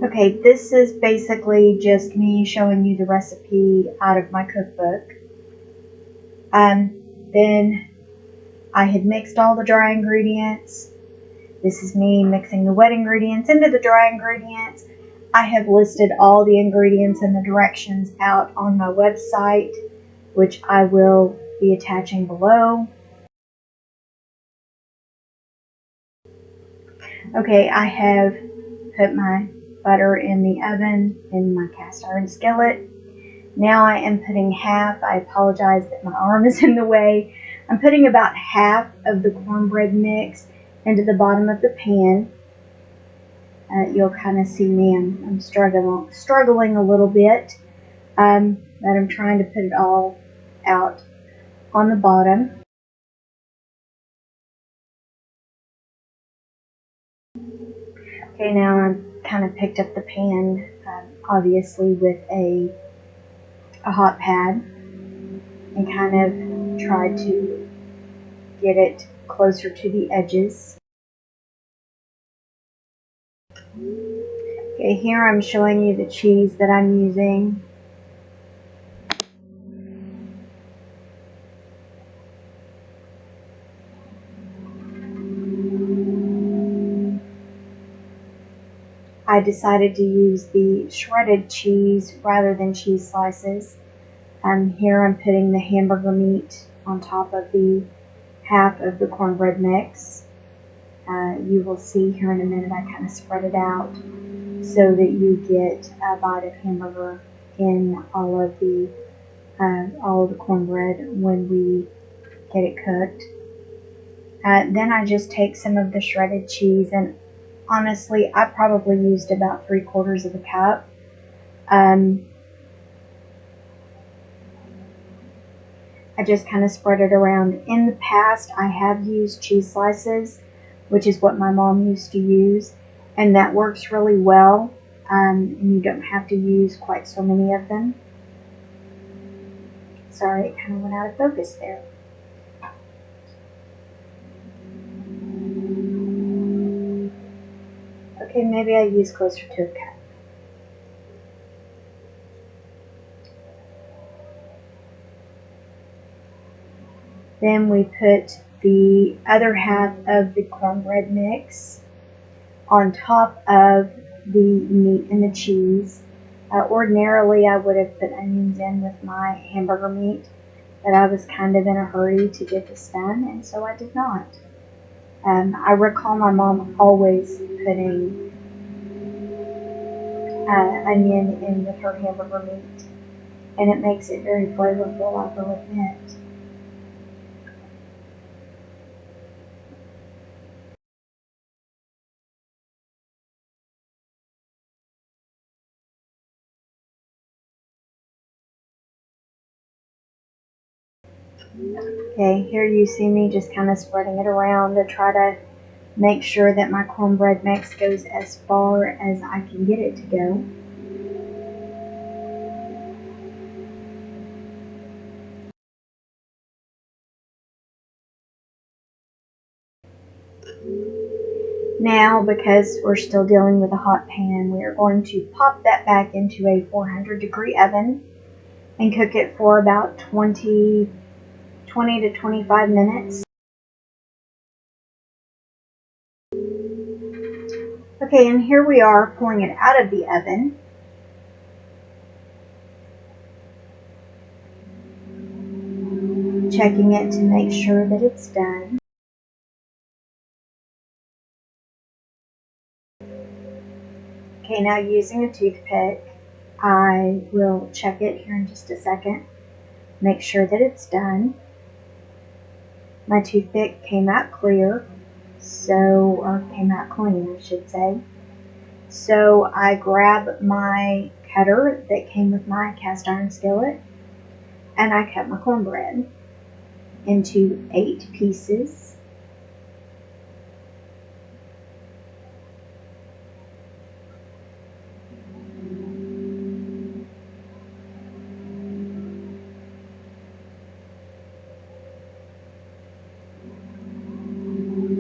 Okay, this is basically just me showing you the recipe out of my cookbook. Then I had mixed all the dry ingredients. This is me mixing the wet ingredients into the dry ingredients. I have listed all the ingredients and the directions out on my website, which I will be attaching below. Okay, I have put my butter in the oven in my cast iron skillet. Now I am putting half, I apologize that my arm is in the way, I'm putting about half of the cornbread mix into the bottom of the pan. You'll kind of see me, I'm struggling a little bit, but I'm trying to put it all out on the bottom. Okay, now I've kind of picked up the pan, obviously with a hot pad, and kind of tried to get it closer to the edges. Okay, here I'm showing you the cheese that I'm using. I decided to use the shredded cheese rather than cheese slices. Here I'm putting the hamburger meat on top of the half of the cornbread mix. You will see here in a minute I kind of spread it out so that you get a bite of hamburger in all of the cornbread when we get it cooked. Then I just take some of the shredded cheese, and honestly I probably used about 3/4 of a cup. I just kind of spread it around. In the past I have used cheese slices, which is what my mom used to use, and that works really well, and you don't have to use quite so many of them. Sorry, it kind of went out of focus there. Okay, maybe I use closer to a cup. Then we put the other half of the cornbread mix on top of the meat and the cheese. Ordinarily I would have put onions in with my hamburger meat, but I was kind of in a hurry to get this done, and so I did not. I recall my mom always putting onion in with her hamburger meat, and it makes it very flavorful, I will admit. Okay, here you see me just kind of spreading it around to try to make sure that my cornbread mix goes as far as I can get it to go. Now, because we're still dealing with a hot pan, we are going to pop that back into a 400-degree oven and cook it for about 20 to 25 minutes. Okay, and here we are pulling it out of the oven. Checking it to make sure that it's done. Okay, now using a toothpick, I will check it here in just a second. Make sure that it's done. My toothpick came out clear, or came out clean, I should say. So I grab my cutter that came with my cast iron skillet, and I cut my cornbread into 8 pieces.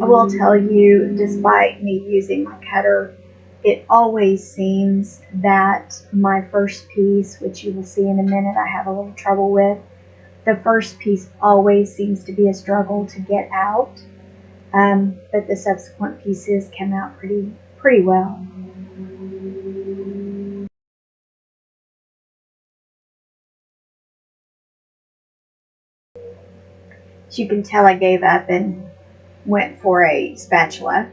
I will tell you, despite me using my cutter it always seems that my first piece, which you will see in a minute I have a little trouble with, the first piece always seems to be a struggle to get out, but the subsequent pieces come out pretty well. As you can tell, I gave up and went for a spatula.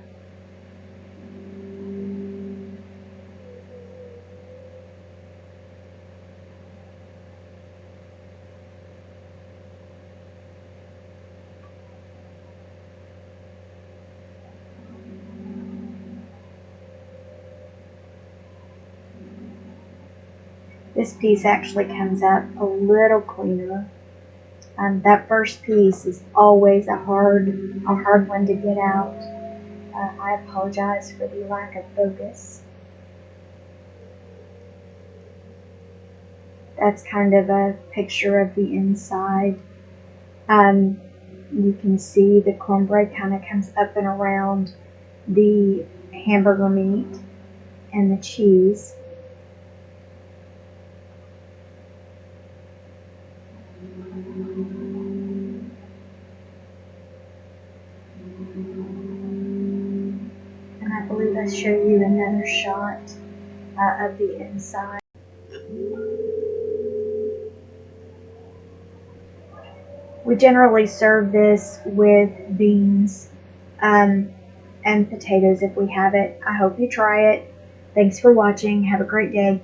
This piece actually comes out a little cleaner. That first piece is always a hard one to get out. I apologize for the lack of focus. That's kind of a picture of the inside. You can see the cornbread kind of comes up and around the hamburger meat and the cheese. And I believe I show you another shot of the inside. We generally serve this with beans and potatoes if we have it. I hope you try it. Thanks for watching. Have a great day.